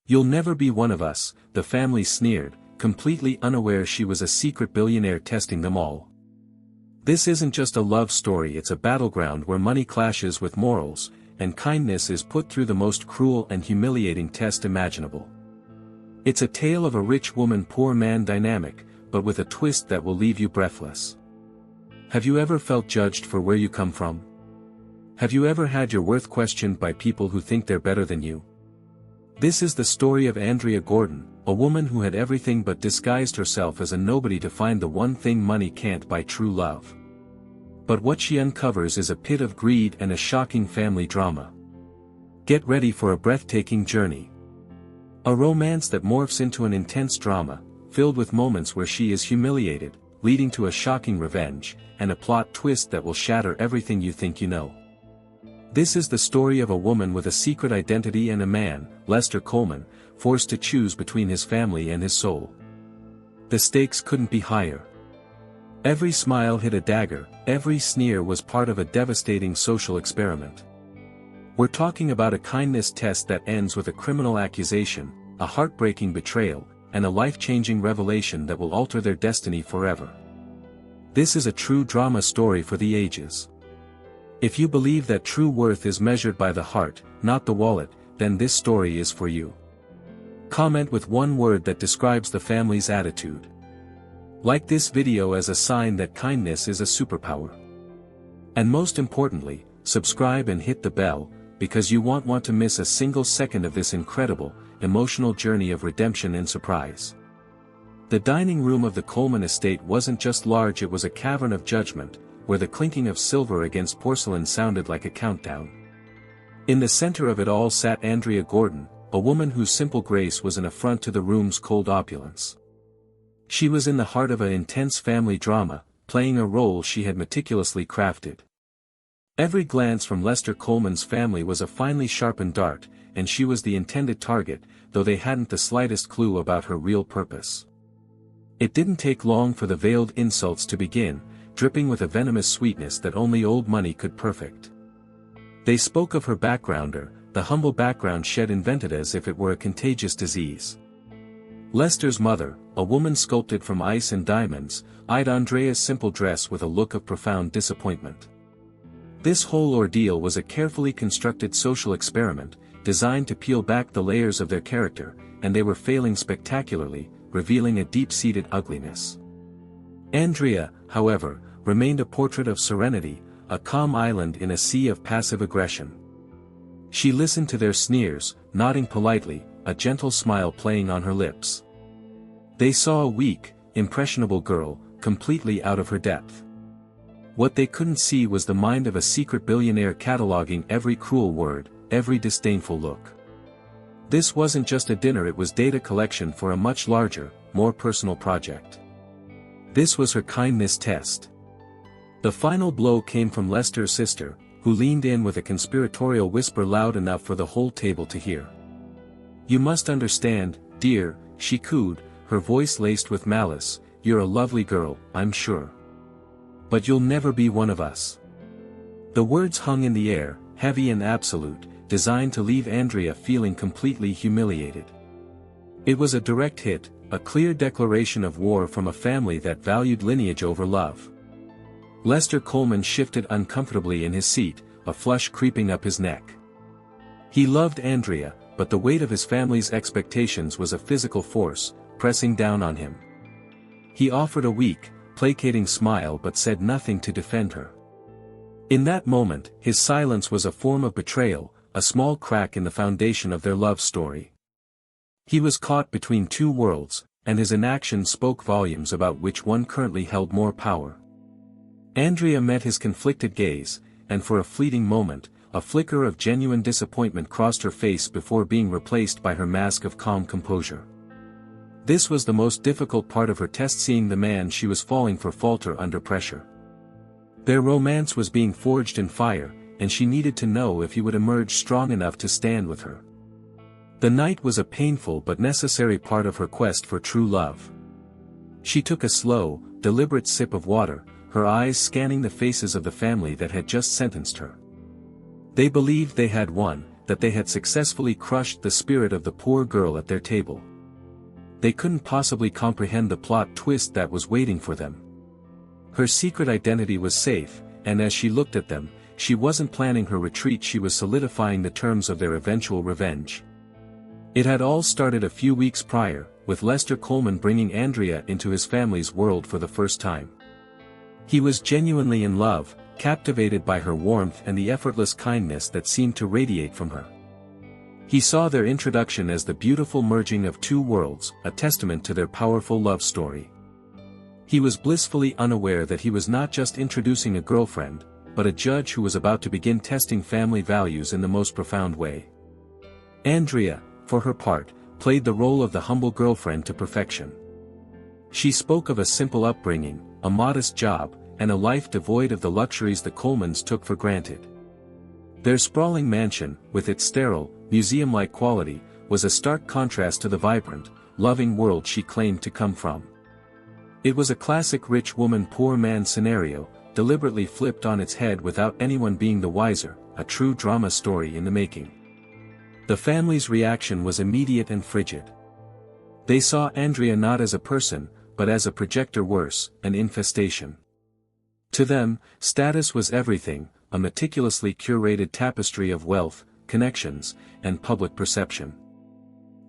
"You'll never be one of us," the family sneered, completely unaware she was a secret billionaire testing them all. This isn't just a love story, it's a battleground where money clashes with morals, and kindness is put through the most cruel and humiliating test imaginable. It's a tale of a rich woman poor man dynamic, but with a twist that will leave you breathless. Have you ever felt judged for where you come from? Have you ever had your worth questioned by people who think they're better than you? This is the story of Andrea Gordon, a woman who had everything but disguised herself as a nobody to find the one thing money can't buy: true love. But what she uncovers is a pit of greed and a shocking family drama. Get ready for a breathtaking journey. A romance that morphs into an intense drama, filled with moments where she is humiliated, leading to a shocking revenge, and a plot twist that will shatter everything you think you know. This is the story of a woman with a secret identity and a man, Lester Coleman, forced to choose between his family and his soul. The stakes couldn't be higher. Every smile hit a dagger, every sneer was part of a devastating social experiment. We're talking about a kindness test that ends with a criminal accusation, a heartbreaking betrayal, and a life-changing revelation that will alter their destiny forever. This is a true drama story for the ages. If you believe that true worth is measured by the heart, not the wallet, then this story is for you. Comment with one word that describes the family's attitude. Like this video as a sign that kindness is a superpower. And most importantly, subscribe and hit the bell, because you won't want to miss a single second of this incredible, emotional journey of redemption and surprise. The dining room of the Coleman estate wasn't just large, it was a cavern of judgment, where the clinking of silver against porcelain sounded like a countdown. In the center of it all sat Andrea Gordon, a woman whose simple grace was an affront to the room's cold opulence. She was in the heart of an intense family drama, playing a role she had meticulously crafted. Every glance from Lester Coleman's family was a finely sharpened dart, and she was the intended target, though they hadn't the slightest clue about her real purpose. It didn't take long for the veiled insults to begin, dripping with a venomous sweetness that only old money could perfect. They spoke of her backgrounder, the humble background she'd invented as if it were a contagious disease. Lester's mother, a woman sculpted from ice and diamonds, eyed Andrea's simple dress with a look of profound disappointment. This whole ordeal was a carefully constructed social experiment, designed to peel back the layers of their character, and they were failing spectacularly, revealing a deep-seated ugliness. Andrea, however, remained a portrait of serenity, a calm island in a sea of passive aggression. She listened to their sneers, nodding politely, a gentle smile playing on her lips. They saw a weak, impressionable girl, completely out of her depth. What they couldn't see was the mind of a secret billionaire cataloging every cruel word, every disdainful look. This wasn't just a dinner, it was data collection for a much larger, more personal project. This was her kindness test. The final blow came from Lester's sister, who leaned in with a conspiratorial whisper loud enough for the whole table to hear. "You must understand, dear," she cooed, her voice laced with malice, "you're a lovely girl, I'm sure. But you'll never be one of us." The words hung in the air, heavy and absolute, designed to leave Andrea feeling completely humiliated. It was a direct hit, a clear declaration of war from a family that valued lineage over love. Lester Coleman shifted uncomfortably in his seat, a flush creeping up his neck. He loved Andrea, but the weight of his family's expectations was a physical force, pressing down on him. He offered a weak, placating smile but said nothing to defend her. In that moment, his silence was a form of betrayal, a small crack in the foundation of their love story. He was caught between two worlds, and his inaction spoke volumes about which one currently held more power. Andrea met his conflicted gaze, and for a fleeting moment, a flicker of genuine disappointment crossed her face before being replaced by her mask of calm composure. This was the most difficult part of her test, seeing the man she was falling for falter under pressure. Their romance was being forged in fire, and she needed to know if he would emerge strong enough to stand with her. The night was a painful but necessary part of her quest for true love. She took a slow, deliberate sip of water, her eyes scanning the faces of the family that had just sentenced her. They believed they had won, that they had successfully crushed the spirit of the poor girl at their table. They couldn't possibly comprehend the plot twist that was waiting for them. Her secret identity was safe, and as she looked at them, she wasn't planning her retreat, she was solidifying the terms of their eventual revenge. It had all started a few weeks prior, with Lester Coleman bringing Andrea into his family's world for the first time. He was genuinely in love, captivated by her warmth and the effortless kindness that seemed to radiate from her. He saw their introduction as the beautiful merging of two worlds, a testament to their powerful love story. He was blissfully unaware that he was not just introducing a girlfriend, but a judge who was about to begin testing family values in the most profound way. Andrea, for her part, played the role of the humble girlfriend to perfection. She spoke of a simple upbringing, a modest job, and a life devoid of the luxuries the Colemans took for granted. Their sprawling mansion, with its sterile, museum-like quality, was a stark contrast to the vibrant, loving world she claimed to come from. It was a classic rich woman poor man scenario, deliberately flipped on its head without anyone being the wiser, a true drama story in the making. The family's reaction was immediate and frigid. They saw Andrea not as a person, but as a projector, worse, an infestation. To them, status was everything, a meticulously curated tapestry of wealth, connections, and public perception.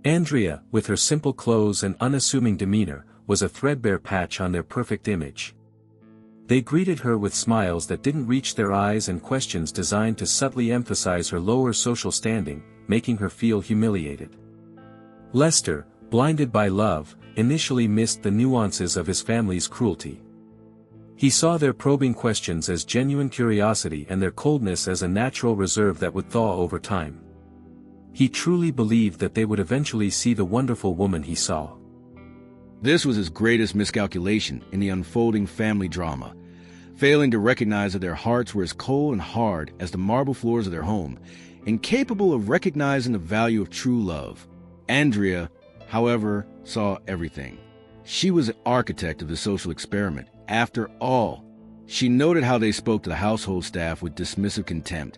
Andrea, with her simple clothes and unassuming demeanor, was a threadbare patch on their perfect image. They greeted her with smiles that didn't reach their eyes and questions designed to subtly emphasize her lower social standing, making her feel humiliated. Lester, blinded by love, initially missed the nuances of his family's cruelty. He saw their probing questions as genuine curiosity and their coldness as a natural reserve that would thaw over time. He truly believed that they would eventually see the wonderful woman he saw. This was his greatest miscalculation in the unfolding family drama, failing to recognize that their hearts were as cold and hard as the marble floors of their home, incapable of recognizing the value of true love. Andrea, however, saw everything. She was an architect of the social experiment. After all, she noted how they spoke to the household staff with dismissive contempt,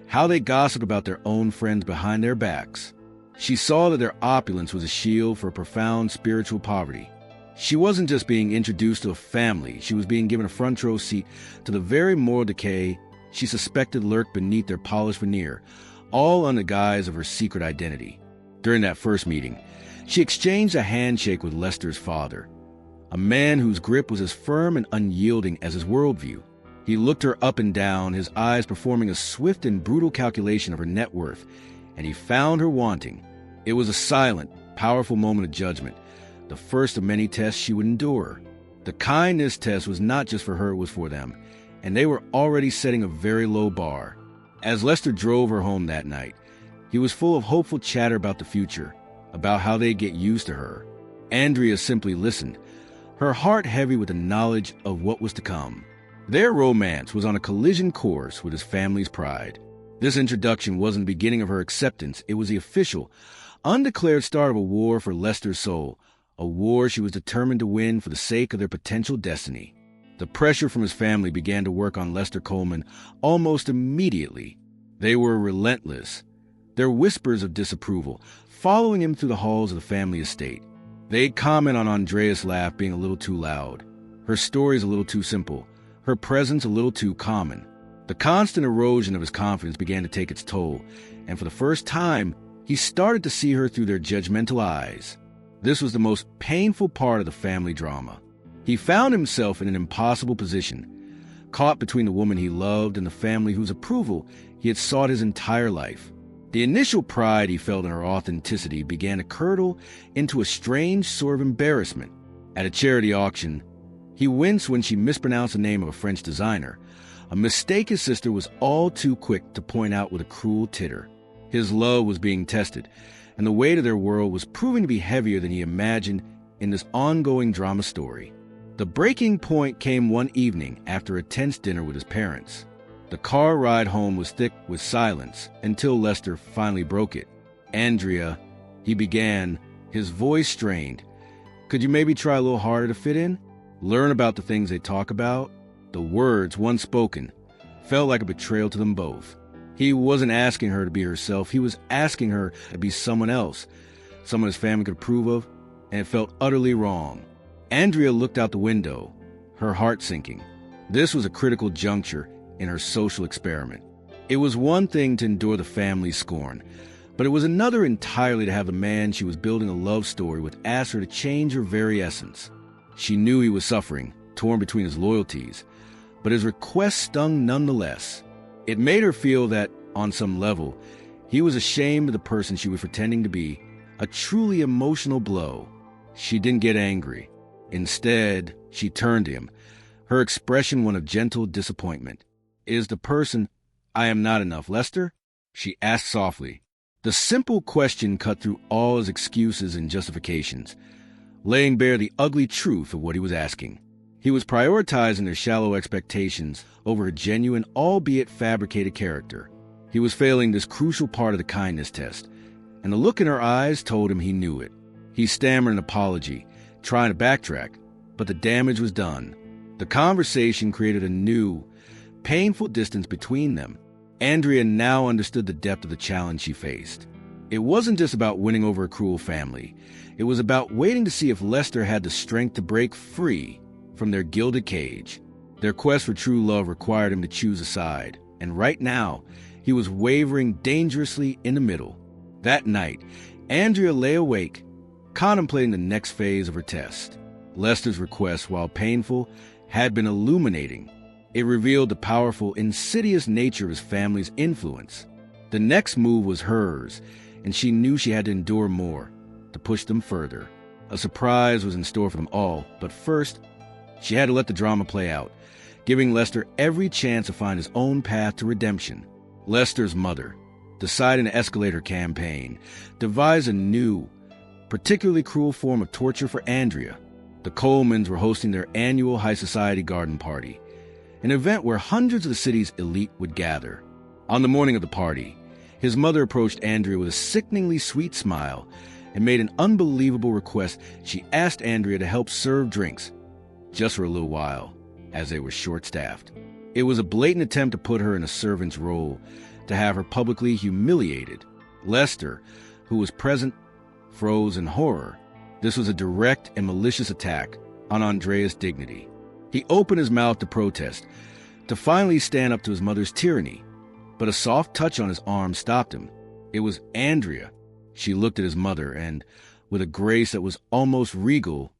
how they gossiped about their own friends behind their backs. She saw that their opulence was a shield for profound spiritual poverty. She wasn't just being introduced to a family, she was being given a front row seat to the very moral decay she suspected lurked beneath their polished veneer, all under guise of her secret identity. During that first meeting, she exchanged a handshake with Lester's father, a man whose grip was as firm and unyielding as his worldview. He looked her up and down, his eyes performing a swift and brutal calculation of her net worth, and he found her wanting. It was a silent, powerful moment of judgment, the first of many tests she would endure. The kindness test was not just for her, it was for them, and they were already setting a very low bar. As Lester drove her home that night, he was full of hopeful chatter about the future, about how they'd get used to her. Andrea simply listened, her heart heavy with the knowledge of what was to come. Their romance was on a collision course with his family's pride. This introduction wasn't the beginning of her acceptance, it was the official, undeclared start of a war for Lester's soul, a war she was determined to win for the sake of their potential destiny. The pressure from his family began to work on Lester Coleman almost immediately. They were relentless, their whispers of disapproval, following him through the halls of the family estate. They'd comment on Andrea's laugh being a little too loud, her stories a little too simple, her presence a little too common. The constant erosion of his confidence began to take its toll, and for the first time, he started to see her through their judgmental eyes. This was the most painful part of the family drama. He found himself in an impossible position, caught between the woman he loved and the family whose approval he had sought his entire life. The initial pride he felt in her authenticity began to curdle into a strange sort of embarrassment. At a charity auction, he winced when she mispronounced the name of a French designer, a mistake his sister was all too quick to point out with a cruel titter. His love was being tested, and the weight of their world was proving to be heavier than he imagined in this ongoing drama story. The breaking point came one evening after a tense dinner with his parents. The car ride home was thick with silence until Lester finally broke it. "Andrea," he began, his voice strained. "Could you maybe try a little harder to fit in? Learn about the things they talk about?" The words, once spoken, felt like a betrayal to them both. He wasn't asking her to be herself. He was asking her to be someone else, someone his family could approve of, and it felt utterly wrong. Andrea looked out the window, her heart sinking. This was a critical juncture in her social experiment. It was one thing to endure the family's scorn, but it was another entirely to have the man she was building a love story with ask her to change her very essence. She knew he was suffering, torn between his loyalties, but his request stung nonetheless. It made her feel that, on some level, he was ashamed of the person she was pretending to be, a truly emotional blow. She didn't get angry. Instead, she turned to him, her expression one of gentle disappointment. "Is the person I am not enough, Lester?" she asked softly. The simple question cut through all his excuses and justifications, laying bare the ugly truth of what he was asking. He was prioritizing their shallow expectations over a genuine, albeit fabricated character. He was failing this crucial part of the kindness test, and the look in her eyes told him he knew it. He stammered an apology, trying to backtrack, but the damage was done. The conversation created a new, painful distance between them. Andrea now understood the depth of the challenge she faced. It wasn't just about winning over a cruel family. It was about waiting to see if Lester had the strength to break free from their gilded cage. Their quest for true love required him to choose a side, and right now, he was wavering dangerously in the middle. That night, Andrea lay awake, contemplating the next phase of her test. Lester's request, while painful, had been illuminating. It revealed the powerful, insidious nature of his family's influence. The next move was hers, and she knew she had to endure more, to push them further. A surprise was in store for them all, but first, she had to let the drama play out, giving Lester every chance to find his own path to redemption. Lester's mother, deciding to escalate her campaign, devised a new, particularly cruel form of torture for Andrea. The Colemans were hosting their annual high society garden party, an event where hundreds of the city's elite would gather. On the morning of the party, his mother approached Andrea with a sickeningly sweet smile and made an unbelievable request. She asked Andrea to help serve drinks, just for a little while, as they were short-staffed. It was a blatant attempt to put her in a servant's role, to have her publicly humiliated. Lester, who was present, froze in horror. This was a direct and malicious attack on Andrea's dignity. He opened his mouth to protest, to finally stand up to his mother's tyranny, but a soft touch on his arm stopped him. It was Andrea. She looked at his mother and, with a grace that was almost regal,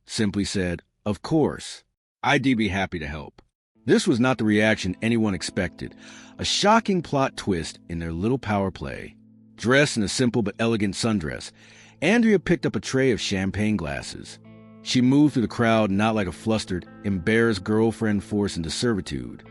simply said, "Of course, I'd be happy to help." This was not the reaction anyone expected, a shocking plot twist in their little power play. Dressed in a simple but elegant sundress, Andrea picked up a tray of champagne glasses. She moved through the crowd not like a flustered, embarrassed girlfriend forced into servitude,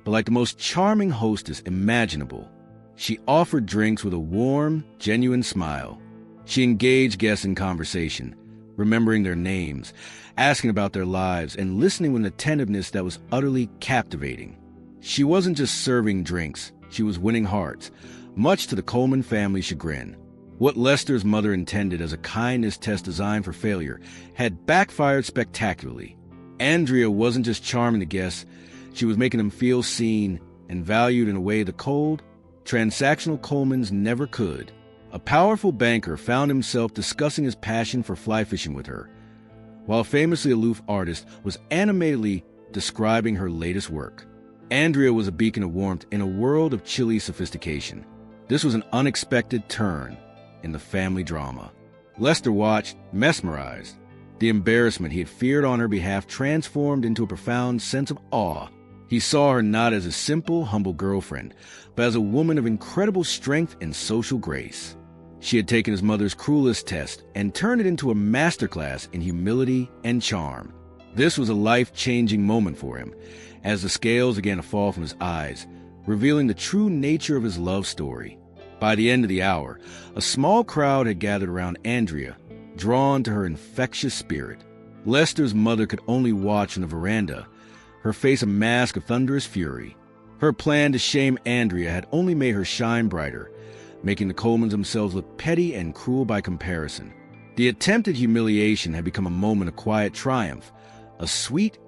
but like the most charming hostess imaginable. She offered drinks with a warm, genuine smile. She engaged guests in conversation, remembering their names, asking about their lives, and listening with an attentiveness that was utterly captivating. She wasn't just serving drinks, she was winning hearts, much to the Coleman family's chagrin. What Lester's mother intended as a kindness test designed for failure had backfired spectacularly. Andrea wasn't just charming the guests, she was making them feel seen and valued in a way the cold, transactional Colemans never could. A powerful banker found himself discussing his passion for fly fishing with her, while a famously aloof artist was animatedly describing her latest work. Andrea was a beacon of warmth in a world of chilly sophistication. This was an unexpected turn in the family drama. Lester watched, mesmerized. The embarrassment he had feared on her behalf transformed into a profound sense of awe. He saw her not as a simple, humble girlfriend, but as a woman of incredible strength and social grace. She had taken his mother's cruelest test and turned it into a masterclass in humility and charm. This was a life-changing moment for him, as the scales began to fall from his eyes, revealing the true nature of his love story. By the end of the hour, a small crowd had gathered around Andrea, drawn to her infectious spirit. Lester's mother could only watch from the veranda, her face a mask of thunderous fury. Her plan to shame Andrea had only made her shine brighter, making the Colemans themselves look petty and cruel by comparison. The attempted humiliation had become a moment of quiet triumph, a sweet,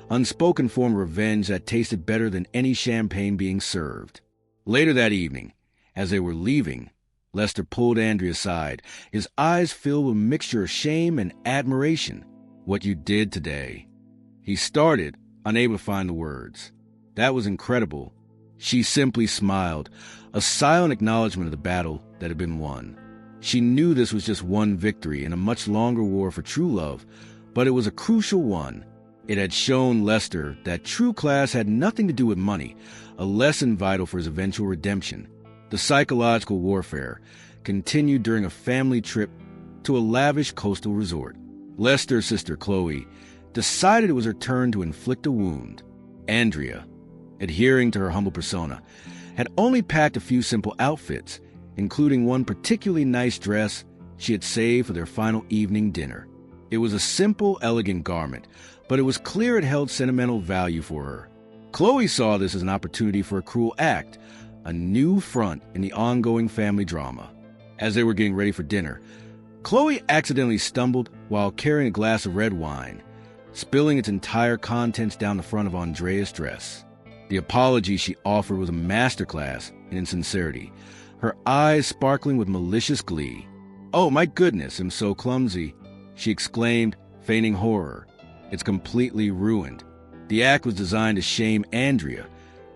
unspoken form of revenge that tasted better than any champagne being served. Later that evening, as they were leaving, Lester pulled Andrea aside, his eyes filled with a mixture of shame and admiration. "What you did today." He started, unable to find the words. "That was incredible." She simply smiled, a silent acknowledgement of the battle that had been won. She knew this was just one victory in a much longer war for true love, but it was a crucial one. It had shown Lester that true class had nothing to do with money, a lesson vital for his eventual redemption. The psychological warfare continued during a family trip to a lavish coastal resort. Lester's sister, Chloe, decided it was her turn to inflict a wound. Andrea, adhering to her humble persona, had only packed a few simple outfits, including one particularly nice dress she had saved for their final evening dinner. It was a simple, elegant garment, but it was clear it held sentimental value for her. Chloe saw this as an opportunity for a cruel act, a new front in the ongoing family drama. As they were getting ready for dinner, Chloe accidentally stumbled while carrying a glass of red wine, spilling its entire contents down the front of Andrea's dress. The apology she offered was a masterclass in insincerity, her eyes sparkling with malicious glee. "Oh, my goodness, I'm so clumsy," she exclaimed, feigning horror. "It's completely ruined." The act was designed to shame Andrea,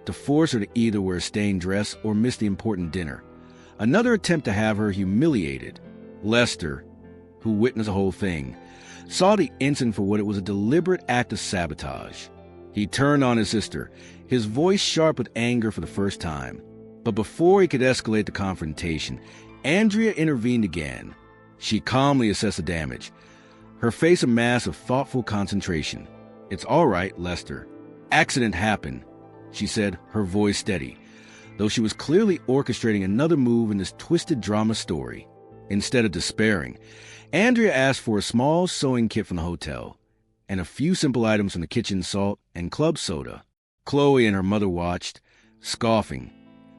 to force her to either wear a stained dress or miss the important dinner. Another attempt to have her humiliated. Lester, who witnessed the whole thing, saw the incident for what it was, a deliberate act of sabotage. He turned on his sister, his voice sharp with anger for the first time. But before he could escalate the confrontation, Andrea intervened again. She calmly assessed the damage, her face a mask of thoughtful concentration. "It's all right, Lester. Accident happened," she said, her voice steady, though she was clearly orchestrating another move in this twisted drama story. Instead of despairing, Andrea asked for a small sewing kit from the hotel and a few simple items from the kitchen: salt and club soda. Chloe and her mother watched, scoffing,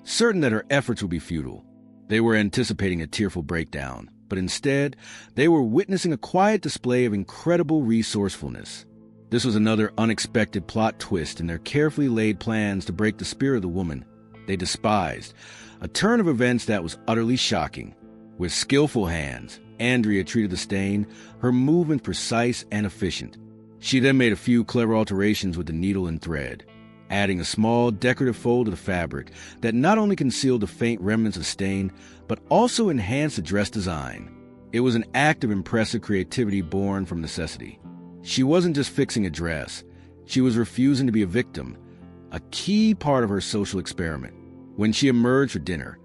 certain that her efforts would be futile. They were anticipating a tearful breakdown, but instead, they were witnessing a quiet display of incredible resourcefulness. This was another unexpected plot twist in their carefully laid plans to break the spirit of the woman they despised, a turn of events that was utterly shocking. With skillful hands, Andrea treated the stain, her movement precise and efficient. She then made a few clever alterations with the needle and thread, adding a small decorative fold to the fabric that not only concealed the faint remnants of stain, but also enhanced the dress design. It was an act of impressive creativity born from necessity. She wasn't just fixing a dress, she was refusing to be a victim, a key part of her social experiment. When she emerged for dinner,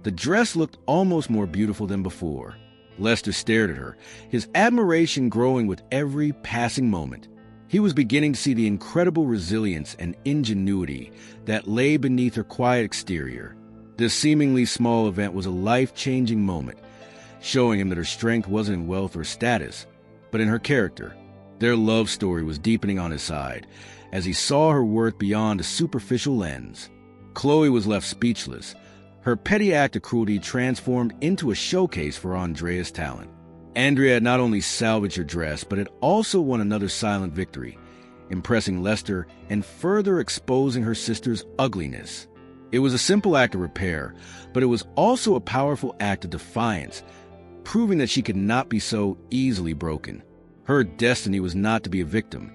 the dress looked almost more beautiful than before. Lester stared at her, his admiration growing with every passing moment. He was beginning to see the incredible resilience and ingenuity that lay beneath her quiet exterior. This seemingly small event was a life-changing moment, showing him that her strength wasn't in wealth or status, but in her character. Their love story was deepening on his side, as he saw her worth beyond a superficial lens. Chloe was left speechless, her petty act of cruelty transformed into a showcase for Andrea's talent. Andrea had not only salvaged her dress, but had also won another silent victory, impressing Lester and further exposing her sister's ugliness. It was a simple act of repair, but it was also a powerful act of defiance, proving that she could not be so easily broken. Her destiny was not to be a victim,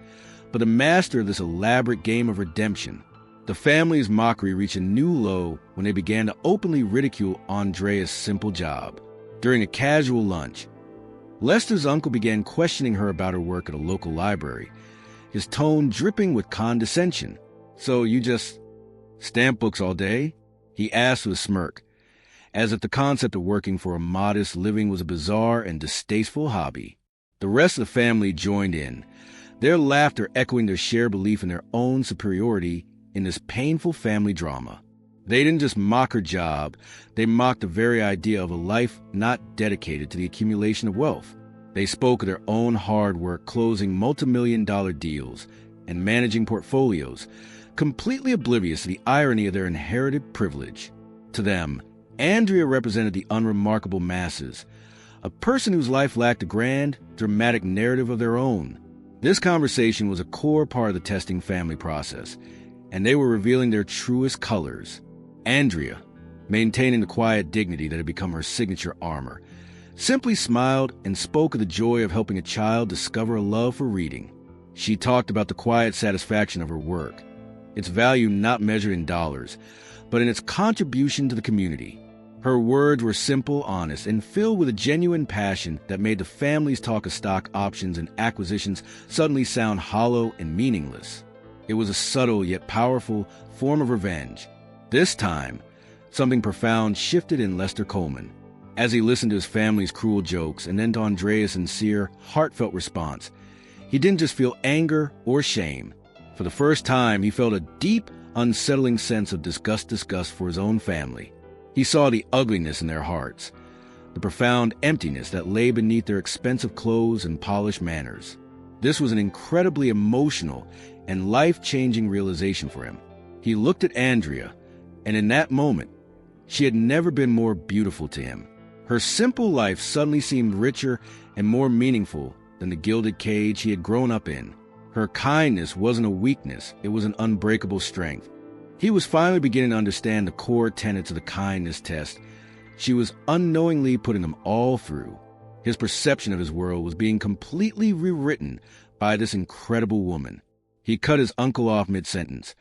but the master of this elaborate game of redemption. The family's mockery reached a new low when they began to openly ridicule Andrea's simple job. During a casual lunch, Lester's uncle began questioning her about her work at a local library, his tone dripping with condescension. "So you just stamp books all day?" he asked with a smirk, as if the concept of working for a modest living was a bizarre and distasteful hobby. The rest of the family joined in, their laughter echoing their shared belief in their own superiority in this painful family drama. They didn't just mock her job, they mocked the very idea of a life not dedicated to the accumulation of wealth. They spoke of their own hard work closing multi-million-dollar deals and managing portfolios, completely oblivious to the irony of their inherited privilege. To them, Andrea represented the unremarkable masses, a person whose life lacked a grand, dramatic narrative of their own. This conversation was a core part of the testing family process, and they were revealing their truest colors. Andrea, maintaining the quiet dignity that had become her signature armor, simply smiled and spoke of the joy of helping a child discover a love for reading. She talked about the quiet satisfaction of her work, its value not measured in dollars, but in its contribution to the community. Her words were simple, honest, and filled with a genuine passion that made the family's talk of stock options and acquisitions suddenly sound hollow and meaningless. It was a subtle yet powerful form of revenge. This time, something profound shifted in Lester Coleman. As he listened to his family's cruel jokes and then to Andrea's sincere, heartfelt response, he didn't just feel anger or shame. For the first time, he felt a deep, unsettling sense of disgust for his own family. He saw the ugliness in their hearts, the profound emptiness that lay beneath their expensive clothes and polished manners. This was an incredibly emotional and life-changing realization for him. He looked at Andrea, and in that moment, she had never been more beautiful to him. Her simple life suddenly seemed richer and more meaningful than the gilded cage he had grown up in. Her kindness wasn't a weakness, it was an unbreakable strength. He was finally beginning to understand the core tenets of the kindness test. She was unknowingly putting them all through. His perception of his world was being completely rewritten by this incredible woman. He cut his uncle off mid-sentence,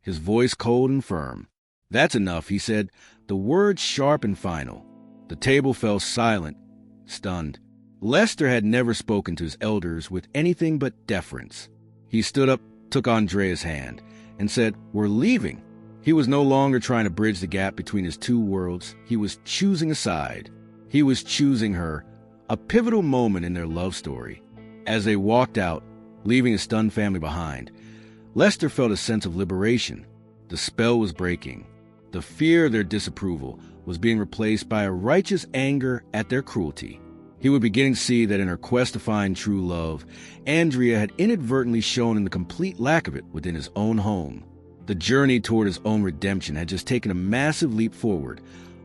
his voice cold and firm. "That's enough," he said, the words sharp and final. The table fell silent, stunned. Lester had never spoken to his elders with anything but deference. He stood up, took Andrea's hand, and said, "We're leaving." He was no longer trying to bridge the gap between his two worlds. He was choosing a side. He was choosing her, a pivotal moment in their love story. As they walked out, leaving his stunned family behind, Lester felt a sense of liberation. The spell was breaking. The fear of their disapproval was being replaced by a righteous anger at their cruelty. He would begin to see that in her quest to find true love, Andrea had inadvertently shown him the complete lack of it within his own home. The journey toward his own redemption had just taken a massive leap forward,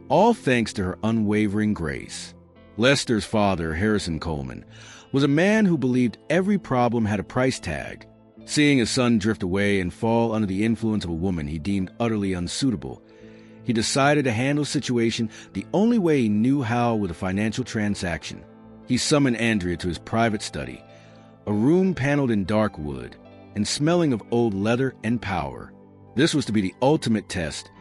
all thanks to her unwavering grace. Lester's father, Harrison Coleman, was a man who believed every problem had a price tag. Seeing his son drift away and fall under the influence of a woman he deemed utterly unsuitable, he decided to handle the situation the only way he knew how, with a financial transaction. He summoned Andrea to his private study, a room paneled in dark wood and smelling of old leather and power. This was to be the ultimate test,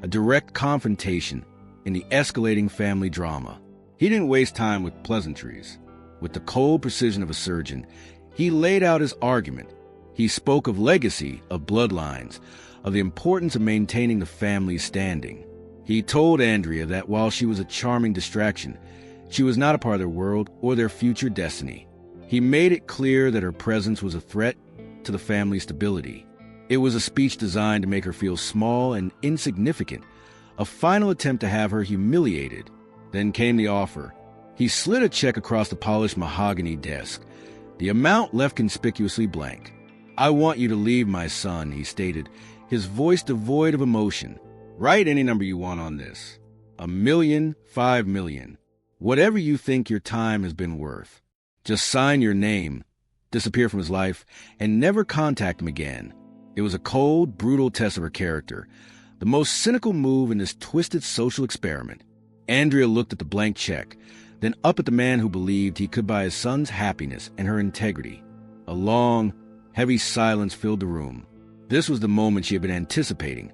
a direct confrontation in the escalating family drama. He didn't waste time with pleasantries. With the cold precision of a surgeon, he laid out his argument. He spoke of legacy, of bloodlines, of the importance of maintaining the family's standing. He told Andrea that while she was a charming distraction, she was not a part of their world or their future destiny. He made it clear that her presence was a threat to the family's stability. It was a speech designed to make her feel small and insignificant, a final attempt to have her humiliated. Then came the offer. He slid a check across the polished mahogany desk, the amount left conspicuously blank. "I want you to leave, my son," he stated, his voice devoid of emotion. "Write any number you want on this. $1 million, $5 million. Whatever you think your time has been worth. Just sign your name, disappear from his life, and never contact him again." It was a cold, brutal test of her character, the most cynical move in this twisted social experiment. Andrea looked at the blank check, then up at the man who believed he could buy his son's happiness and her integrity. A long, heavy silence filled the room. This was the moment she had been anticipating,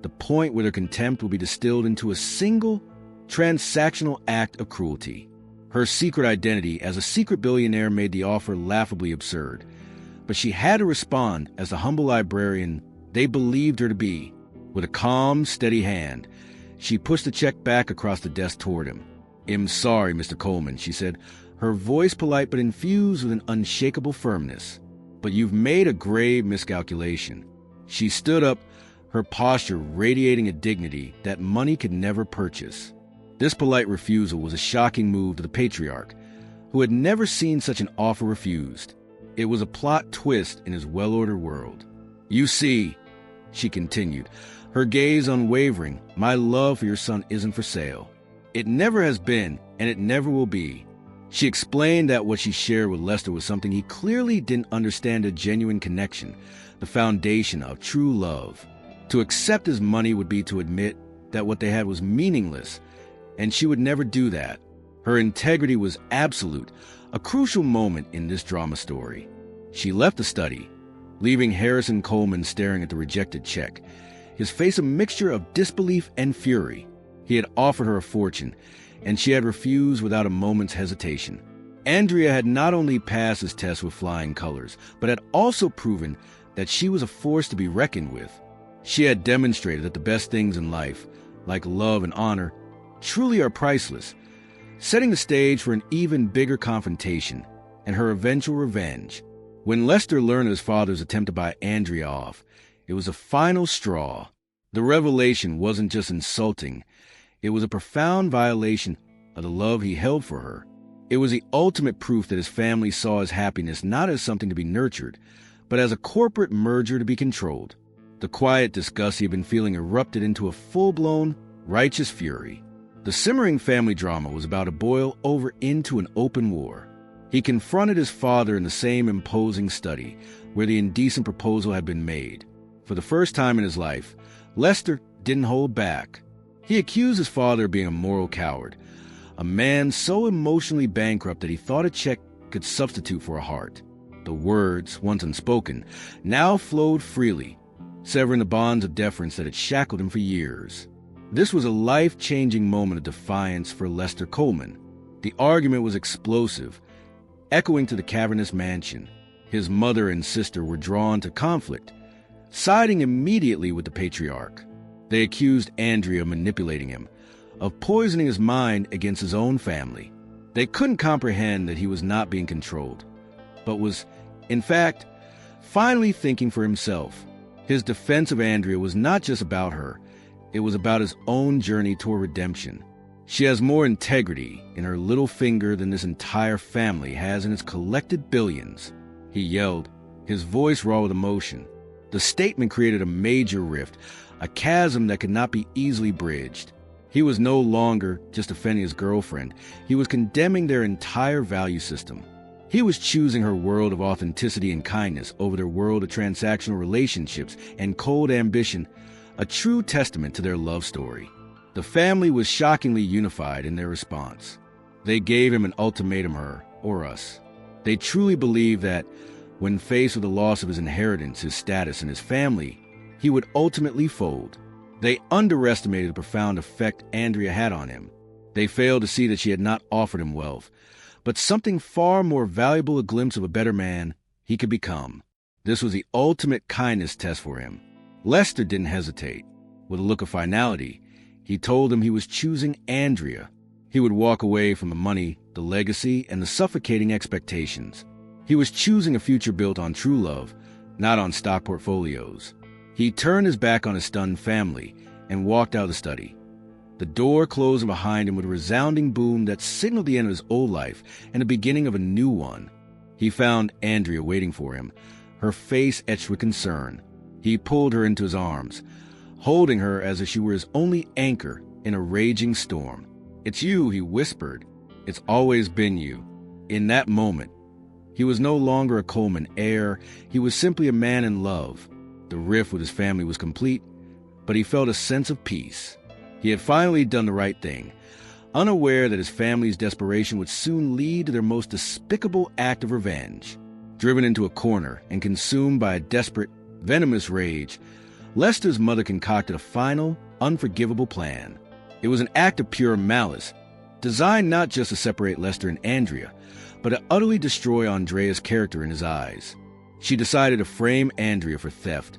the point where their contempt would be distilled into a single, transactional act of cruelty. Her secret identity as a secret billionaire made the offer laughably absurd, but she had to respond as the humble librarian they believed her to be. With a calm, steady hand, she pushed the check back across the desk toward him. "I'm sorry, Mr. Coleman," she said, her voice polite but infused with an unshakable firmness. "But you've made a grave miscalculation." She stood up, her posture radiating a dignity that money could never purchase. This polite refusal was a shocking move to the patriarch, who had never seen such an offer refused. It was a plot twist in his well-ordered world. "You see," she continued, her gaze unwavering, "my love for your son isn't for sale. It never has been, and it never will be." She explained that what she shared with Lester was something he clearly didn't understand: a genuine connection, the foundation of true love. To accept his money would be to admit that what they had was meaningless, and she would never do that. Her integrity was absolute, a crucial moment in this drama story. She left the study, leaving Harrison Coleman staring at the rejected check, his face a mixture of disbelief and fury. He had offered her a fortune, and she had refused without a moment's hesitation. Andrea had not only passed his test with flying colors, but had also proven that she was a force to be reckoned with. She had demonstrated that the best things in life, like love and honor, truly are priceless, setting the stage for an even bigger confrontation and her eventual revenge. When Lester learned of his father's attempt to buy Andrea off, it was a final straw. The revelation wasn't just insulting, it was a profound violation of the love he held for her. It was the ultimate proof that his family saw his happiness not as something to be nurtured, but as a corporate merger to be controlled. The quiet disgust he had been feeling erupted into a full-blown, righteous fury. The simmering family drama was about to boil over into an open war. He confronted his father in the same imposing study where the indecent proposal had been made. For the first time in his life, Lester didn't hold back. He accused his father of being a moral coward, a man so emotionally bankrupt that he thought a check could substitute for a heart. The words, once unspoken, now flowed freely, severing the bonds of deference that had shackled him for years. This was a life-changing moment of defiance for Lester Coleman. The argument was explosive, echoing to the cavernous mansion. His mother and sister were drawn to conflict, siding immediately with the patriarch. They accused Andrea of manipulating him, of poisoning his mind against his own family. They couldn't comprehend that he was not being controlled, but was, in fact, finally thinking for himself. His defense of Andrea was not just about her, it was about his own journey toward redemption. She has more integrity in her little finger than this entire family has in its collected billions, he yelled, his voice raw with emotion. The statement created a major rift, a chasm that could not be easily bridged. He was no longer just defending his girlfriend, he was condemning their entire value system. He was choosing her world of authenticity and kindness over their world of transactional relationships and cold ambition, a true testament to their love story. The family was shockingly unified in their response. They gave him an ultimatum, her or us. They truly believed that, when faced with the loss of his inheritance, his status, and his family, he would ultimately fold. They underestimated the profound effect Andrea had on him. They failed to see that she had not offered him wealth, but something far more valuable, a glimpse of a better man he could become. This was the ultimate kindness test for him. Lester didn't hesitate. With a look of finality, he told him he was choosing Andrea. He would walk away from the money, the legacy, and the suffocating expectations. He was choosing a future built on true love, not on stock portfolios. He turned his back on his stunned family and walked out of the study. The door closed behind him with a resounding boom that signaled the end of his old life and the beginning of a new one. He found Andrea waiting for him, her face etched with concern. He pulled her into his arms, holding her as if she were his only anchor in a raging storm. "It's you," he whispered. "It's always been you." In that moment, he was no longer a Coleman heir. He was simply a man in love. The rift with his family was complete, but he felt a sense of peace. He had finally done the right thing, unaware that his family's desperation would soon lead to their most despicable act of revenge. Driven into a corner and consumed by a desperate, venomous rage, Lester's mother concocted a final, unforgivable plan. It was an act of pure malice, designed not just to separate Lester and Andrea, but to utterly destroy Andrea's character in his eyes. She decided to frame Andrea for theft,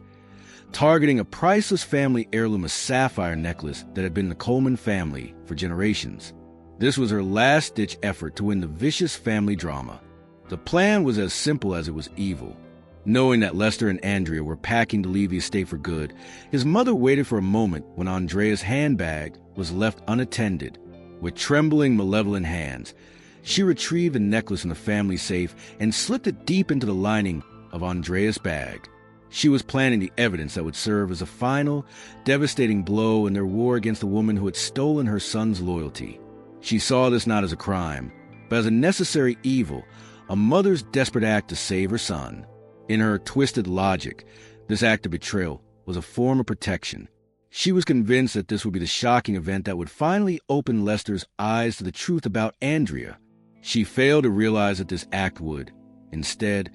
targeting a priceless family heirloom, a sapphire necklace that had been the Coleman family for generations. This was her last-ditch effort to win the vicious family drama. The plan was as simple as it was evil. Knowing that Lester and Andrea were packing to leave the estate for good, his mother waited for a moment when Andrea's handbag was left unattended. With trembling, malevolent hands, she retrieved the necklace in the family safe and slipped it deep into the lining of Andrea's bag. She was planning the evidence that would serve as a final, devastating blow in their war against the woman who had stolen her son's loyalty. She saw this not as a crime, but as a necessary evil, a mother's desperate act to save her son. In her twisted logic, this act of betrayal was a form of protection. She was convinced that this would be the shocking event that would finally open Lester's eyes to the truth about Andrea. She failed to realize that this act would, instead,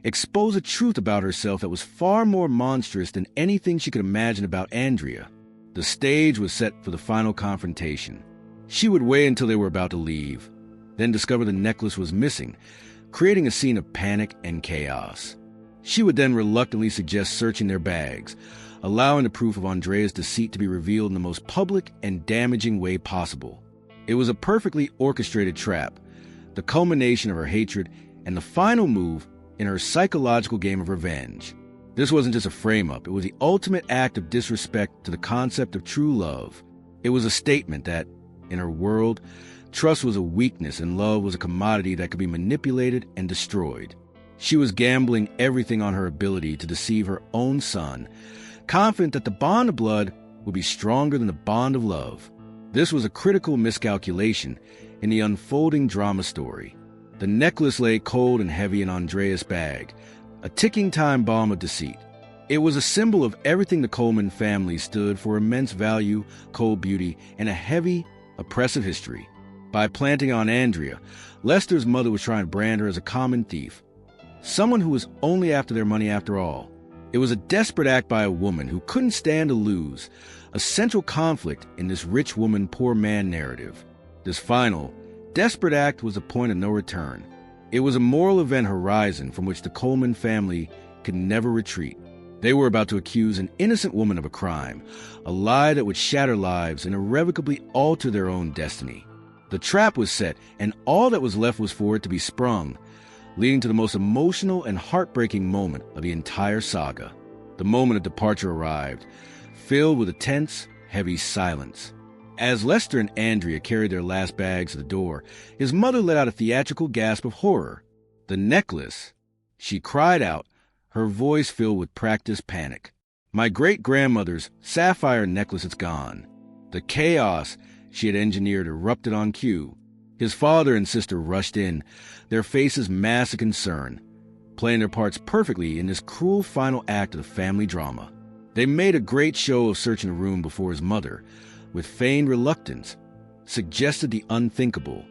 expose a truth about herself that was far more monstrous than anything she could imagine about Andrea. The stage was set for the final confrontation. She would wait until they were about to leave, then discover the necklace was missing, creating a scene of panic and chaos. She would then reluctantly suggest searching their bags, allowing the proof of Andrea's deceit to be revealed in the most public and damaging way possible. It was a perfectly orchestrated trap, the culmination of her hatred and the final move in her psychological game of revenge. This wasn't just a frame-up, it was the ultimate act of disrespect to the concept of true love. It was a statement that, in her world, trust was a weakness and love was a commodity that could be manipulated and destroyed. She was gambling everything on her ability to deceive her own son, confident that the bond of blood would be stronger than the bond of love. This was a critical miscalculation in the unfolding drama story. The necklace lay cold and heavy in Andrea's bag, a ticking time bomb of deceit. It was a symbol of everything the Coleman family stood for: immense value, cold beauty, and a heavy, oppressive history. By planting on Andrea, Lester's mother was trying to brand her as a common thief, someone who was only after their money after all. It was a desperate act by a woman who couldn't stand to lose, a central conflict in this rich woman, poor man narrative. This final, desperate act was a point of no return. It was a moral event horizon from which the Coleman family could never retreat. They were about to accuse an innocent woman of a crime, a lie that would shatter lives and irrevocably alter their own destiny. The trap was set, and all that was left was for it to be sprung, leading to the most emotional and heartbreaking moment of the entire saga. The moment of departure arrived, filled with a tense, heavy silence. As Lester and Andrea carried their last bags to the door, his mother let out a theatrical gasp of horror. The necklace! She cried out, her voice filled with practiced panic. My great-grandmother's sapphire necklace is gone. The chaos she had engineered erupted on cue. His father and sister rushed in, their faces masked in concern, playing their parts perfectly in this cruel final act of the family drama. They made a great show of searching the room before his mother, with feigned reluctance, suggested the unthinkable.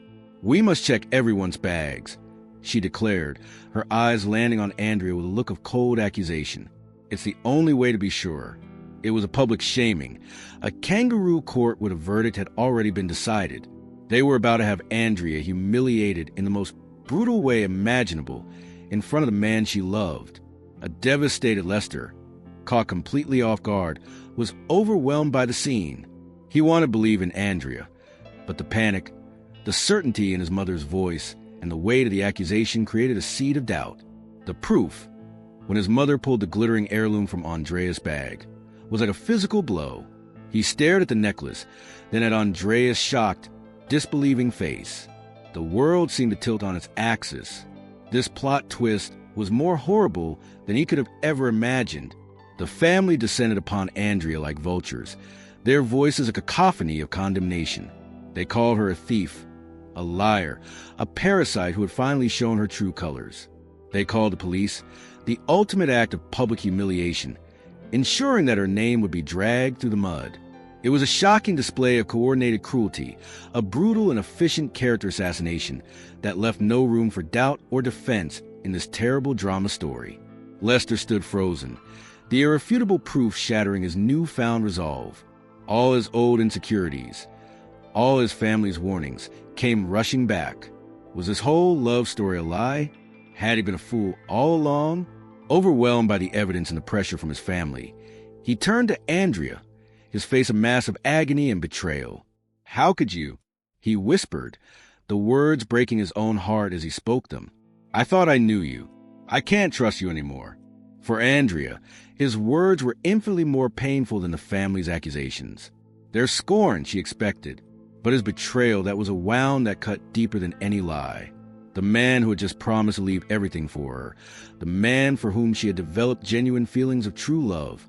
We must check everyone's bags, she declared, her eyes landing on Andrea with a look of cold accusation. It's the only way to be sure. It was a public shaming, a kangaroo court where the verdict had already been decided. They were about to have Andrea humiliated in the most brutal way imaginable in front of the man she loved. A devastated Lester, caught completely off guard, was overwhelmed by the scene. He wanted to believe in Andrea, but the panic, the certainty in his mother's voice, and the weight of the accusation created a seed of doubt. The proof, when his mother pulled the glittering heirloom from Andrea's bag, was like a physical blow. He stared at the necklace, then at Andrea's shocked, disbelieving face. The world seemed to tilt on its axis. This plot twist was more horrible than he could have ever imagined. The family descended upon Andrea like vultures, their voices a cacophony of condemnation. They called her a thief, a liar, a parasite who had finally shown her true colors. They called the police, the ultimate act of public humiliation, ensuring that her name would be dragged through the mud. It was a shocking display of coordinated cruelty, a brutal and efficient character assassination that left no room for doubt or defense in this terrible drama story. Lester stood frozen, the irrefutable proof shattering his newfound resolve. All his old insecurities, all his family's warnings, came rushing back. Was his whole love story a lie? Had he been a fool all along? Overwhelmed by the evidence and the pressure from his family, he turned to Andrea, his face a mask of agony and betrayal. How could you? He whispered, the words breaking his own heart as he spoke them. I thought I knew you. I can't trust you anymore. For Andrea, his words were infinitely more painful than the family's accusations. Their scorn she expected, but his betrayal that was a wound that cut deeper than any lie. The man who had just promised to leave everything for her, the man for whom she had developed genuine feelings of true love,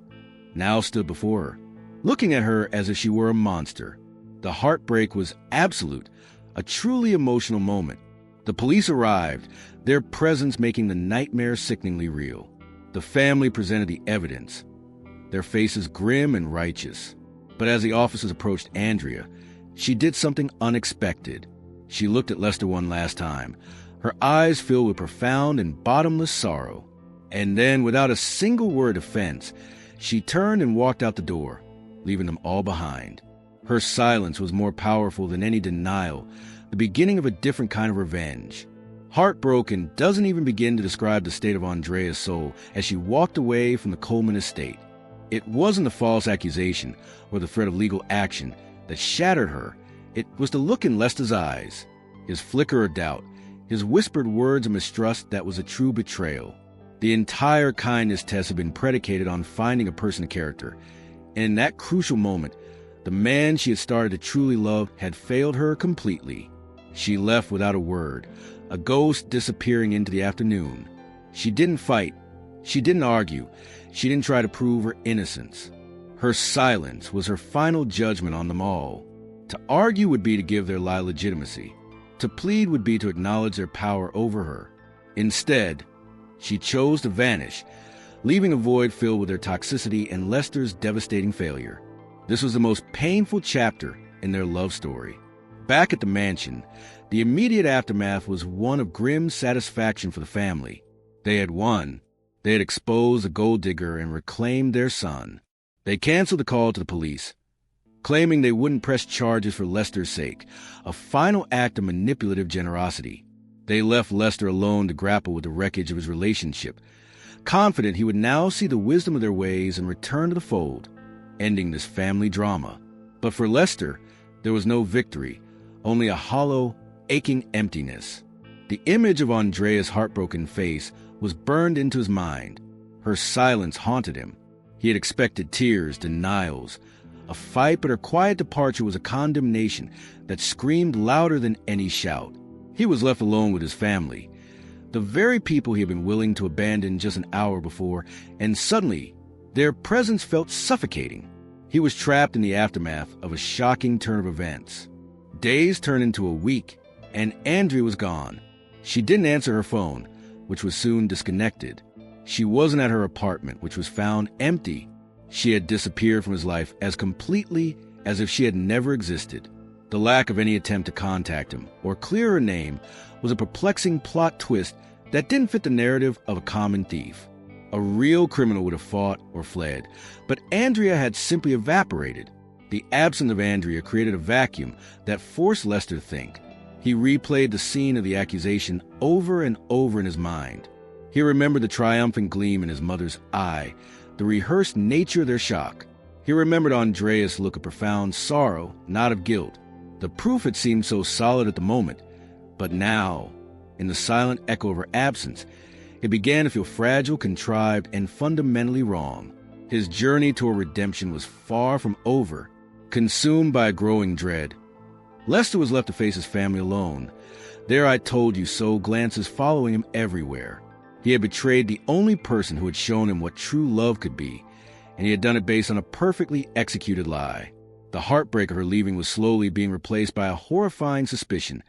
now stood before her, looking at her as if she were a monster. The heartbreak was absolute, a truly emotional moment. The police arrived, their presence making the nightmare sickeningly real. The family presented the evidence, their faces grim and righteous. But as the officers approached Andrea, she did something unexpected. She looked at Lester one last time, her eyes filled with profound and bottomless sorrow. And then, without a single word of offense, she turned and walked out the door, leaving them all behind. Her silence was more powerful than any denial, the beginning of a different kind of revenge. Heartbroken doesn't even begin to describe the state of Andrea's soul as she walked away from the Coleman estate. It wasn't the false accusation or the threat of legal action that shattered her. It was the look in Lester's eyes, his flicker of doubt, his whispered words of mistrust that was a true betrayal. The entire kindness test had been predicated on finding a person of character. And in that crucial moment, the man she had started to truly love had failed her completely. She left without a word, a ghost disappearing into the afternoon. She didn't fight. She didn't argue. She didn't try to prove her innocence. Her silence was her final judgment on them all. To argue would be to give their lie legitimacy. To plead would be to acknowledge their power over her. Instead, she chose to vanish, leaving a void filled with their toxicity and Lester's devastating failure. This was the most painful chapter in their love story. Back at the mansion, the immediate aftermath was one of grim satisfaction for the family. They had won. They had exposed the gold digger and reclaimed their son. They canceled the call to the police, claiming they wouldn't press charges for Lester's sake, a final act of manipulative generosity. They left Lester alone to grapple with the wreckage of his relationship, confident he would now see the wisdom of their ways and return to the fold, ending this family drama. But for Lester, there was no victory, only a hollow, aching emptiness. The image of Andrea's heartbroken face was burned into his mind. Her silence haunted him. He had expected tears, denials, a fight, but her quiet departure was a condemnation that screamed louder than any shout. He was left alone with his family, the very people he had been willing to abandon just an hour before, and suddenly, their presence felt suffocating. He was trapped in the aftermath of a shocking turn of events. Days turned into a week, and Andrea was gone. She didn't answer her phone, which was soon disconnected. She wasn't at her apartment, which was found empty. She had disappeared from his life as completely as if she had never existed. The lack of any attempt to contact him or clear her name was a perplexing plot twist that didn't fit the narrative of a common thief. A real criminal would have fought or fled, but Andrea had simply evaporated. The absence of Andrea created a vacuum that forced Lester to think. He replayed the scene of the accusation over and over in his mind. He remembered the triumphant gleam in his mother's eye, the rehearsed nature of their shock. He remembered Andrea's look of profound sorrow, not of guilt. The proof had seemed so solid at the moment, but now, in the silent echo of her absence, it began to feel fragile, contrived, and fundamentally wrong. His journey toward redemption was far from over. Consumed by a growing dread, Lester was left to face his family alone. Their "I told you so" glances following him everywhere. He had betrayed the only person who had shown him what true love could be, and he had done it based on a perfectly executed lie. The heartbreak of her leaving was slowly being replaced by a horrifying suspicion,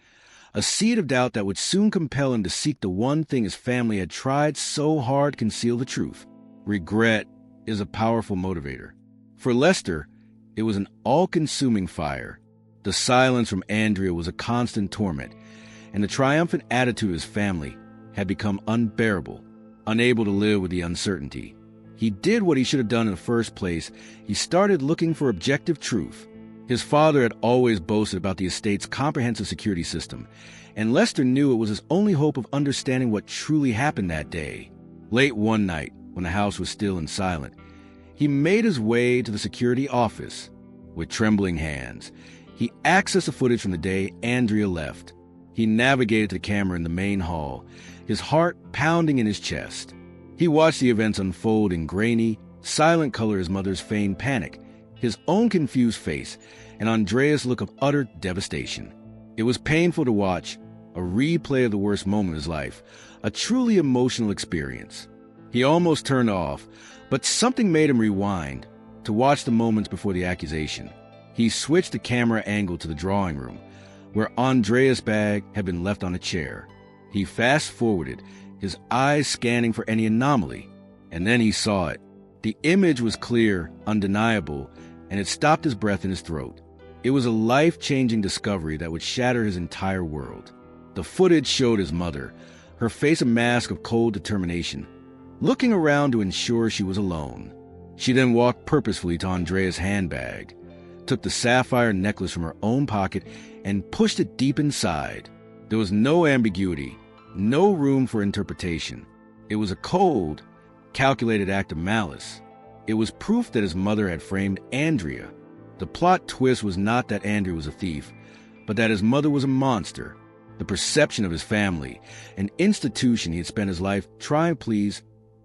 a seed of doubt that would soon compel him to seek the one thing his family had tried so hard to conceal the truth. Regret is a powerful motivator. For Lester, it was an all-consuming fire. The silence from Andrea was a constant torment, and the triumphant attitude of his family had become unbearable, unable to live with the uncertainty. He did what he should have done in the first place. He started looking for objective truth. His father had always boasted about the estate's comprehensive security system, and Lester knew it was his only hope of understanding what truly happened that day. Late one night, when the house was still and silent, he made his way to the security office. With trembling hands, he accessed the footage from the day Andrea left. He navigated to the camera in the main hall, his heart pounding in his chest. He watched the events unfold in grainy, silent color, his mother's feigned panic, his own confused face, and Andrea's look of utter devastation. It was painful to watch, a replay of the worst moment of his life, a truly emotional experience. He almost turned off, but something made him rewind to watch the moments before the accusation. He switched the camera angle to the drawing room, where Andrea's bag had been left on a chair. He fast-forwarded, his eyes scanning for any anomaly, and then he saw it. The image was clear, undeniable, and it stopped his breath in his throat. It was a life-changing discovery that would shatter his entire world. The footage showed his mother, her face a mask of cold determination, looking around to ensure she was alone. She then walked purposefully to Andrea's handbag, took the sapphire necklace from her own pocket, and pushed it deep inside. There was no ambiguity, no room for interpretation. It was a cold, calculated act of malice. It was proof that his mother had framed Andrea. The plot twist was not that Andrea was a thief, but that his mother was a monster. The perception of his family, an institution he had spent his life trying to please,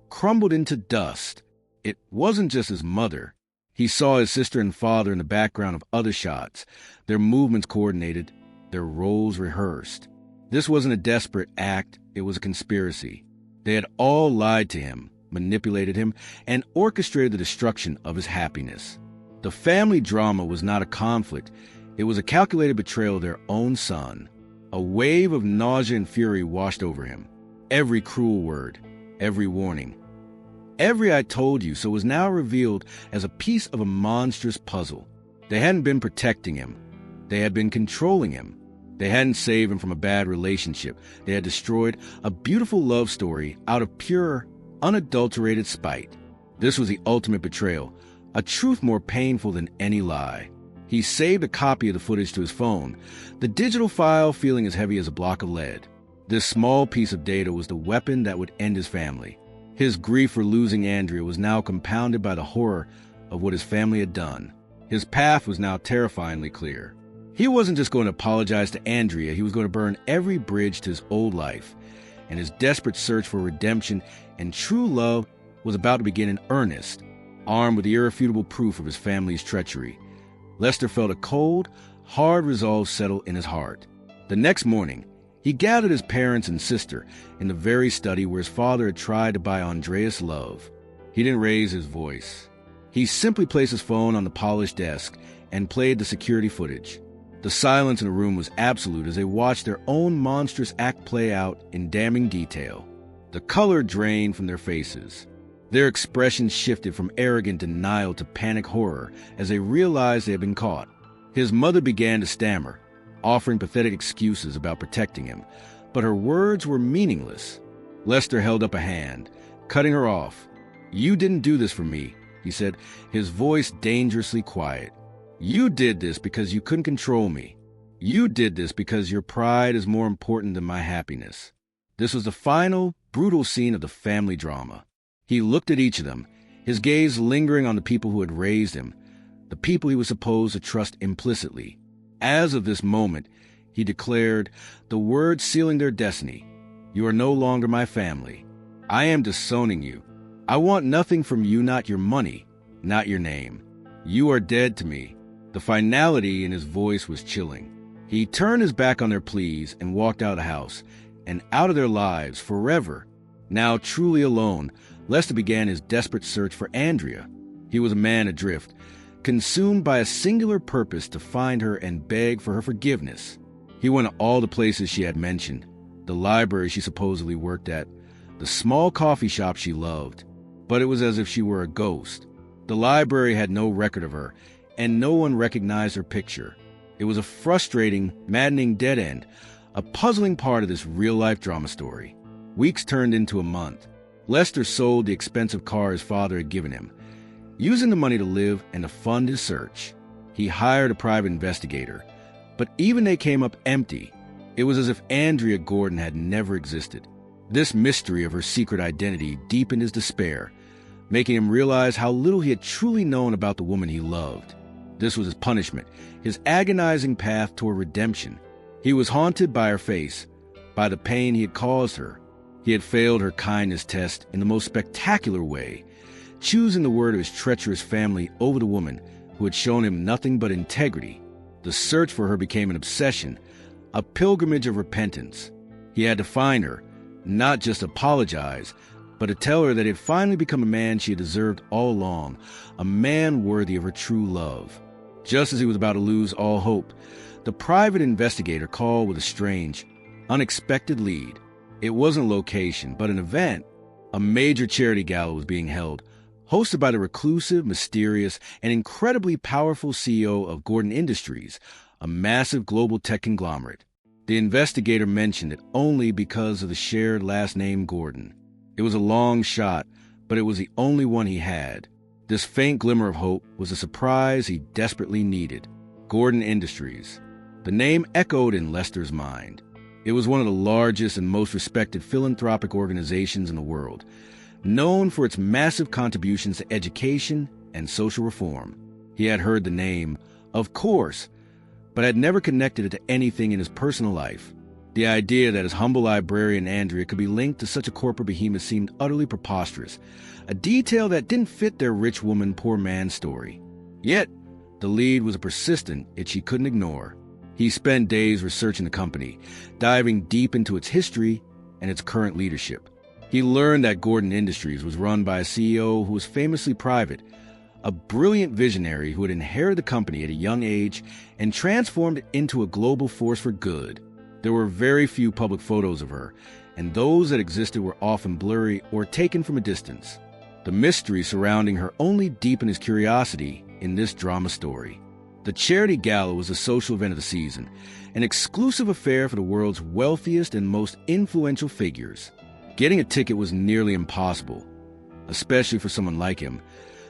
crumbled into dust. It wasn't just his mother. He saw his sister and father in the background of other shots, their movements coordinated, their roles rehearsed. This wasn't a desperate act, it was a conspiracy. They had all lied to him, manipulated him, and orchestrated the destruction of his happiness. The family drama was not a conflict. It was a calculated betrayal of their own son. A wave of nausea and fury washed over him. Every cruel word, every warning, every "I told you so" was now revealed as a piece of a monstrous puzzle. They hadn't been protecting him. They had been controlling him. They hadn't saved him from a bad relationship. They had destroyed a beautiful love story out of pure, unadulterated spite. This was the ultimate betrayal, a truth more painful than any lie. He saved a copy of the footage to his phone, the digital file feeling as heavy as a block of lead. This small piece of data was the weapon that would end his family. His grief for losing Andrea was now compounded by the horror of what his family had done. His path was now terrifyingly clear. He wasn't just going to apologize to Andrea, he was going to burn every bridge to his old life. And his desperate search for redemption and true love was about to begin in earnest, armed with the irrefutable proof of his family's treachery. Lester felt a cold, hard resolve settle in his heart. The next morning, he gathered his parents and sister in the very study where his father had tried to buy Andrea's love. He didn't raise his voice. He simply placed his phone on the polished desk and played the security footage. The silence in the room was absolute as they watched their own monstrous act play out in damning detail. The color drained from their faces. Their expressions shifted from arrogant denial to panic horror as they realized they had been caught. His mother began to stammer, offering pathetic excuses about protecting him, but her words were meaningless. Lester held up a hand, cutting her off. "You didn't do this for me," he said, his voice dangerously quiet. "You did this because you couldn't control me. You did this because your pride is more important than my happiness." This was the final, brutal scene of the family drama. He looked at each of them, his gaze lingering on the people who had raised him, the people he was supposed to trust implicitly. As of this moment, he declared, the words sealing their destiny, "You are no longer my family. I am disowning you. I want nothing from you, not your money, not your name. You are dead to me." The finality in his voice was chilling. He turned his back on their pleas and walked out of the house, and out of their lives forever. Now truly alone, Lester began his desperate search for Andrea. He was a man adrift, consumed by a singular purpose to find her and beg for her forgiveness. He went to all the places she had mentioned, the library she supposedly worked at, the small coffee shop she loved. But it was as if she were a ghost. The library had no record of her, and no one recognized her picture. It was a frustrating, maddening dead end, a puzzling part of this real-life drama story. Weeks turned into a month. Lester sold the expensive car his father had given him, using the money to live and to fund his search. He hired a private investigator, but even they came up empty. It was as if Andrea Gordon had never existed. This mystery of her secret identity deepened his despair, making him realize how little he had truly known about the woman he loved. This was his punishment, his agonizing path toward redemption. He was haunted by her face, by the pain he had caused her. He had failed her kindness test in the most spectacular way, choosing the word of his treacherous family over the woman who had shown him nothing but integrity. The search for her became an obsession, a pilgrimage of repentance. He had to find her, not just apologize, but to tell her that he had finally become a man she had deserved all along, a man worthy of her true love. Just as he was about to lose all hope, the private investigator called with a strange, unexpected lead. It wasn't a location, but an event. A major charity gala was being held, Hosted by the reclusive, mysterious, and incredibly powerful CEO of Gordon Industries, a massive global tech conglomerate. The investigator mentioned it only because of the shared last name Gordon. It was a long shot, but it was the only one he had. This faint glimmer of hope was a surprise he desperately needed. Gordon Industries. The name echoed in Lester's mind. It was one of the largest and most respected philanthropic organizations in the world, known for its massive contributions to education and social reform. He had heard the name, of course, but had never connected it to anything in his personal life. The idea that his humble librarian Andrea could be linked to such a corporate behemoth seemed utterly preposterous, a detail that didn't fit their rich woman, poor man story. Yet, the lead was a persistent itch he couldn't ignore. He spent days researching the company, diving deep into its history and its current leadership. He learned that Gordon Industries was run by a CEO who was famously private, a brilliant visionary who had inherited the company at a young age and transformed it into a global force for good. There were very few public photos of her, and those that existed were often blurry or taken from a distance. The mystery surrounding her only deepened his curiosity in this drama story. The charity gala was the social event of the season, an exclusive affair for the world's wealthiest and most influential figures. Getting a ticket was nearly impossible, especially for someone like him,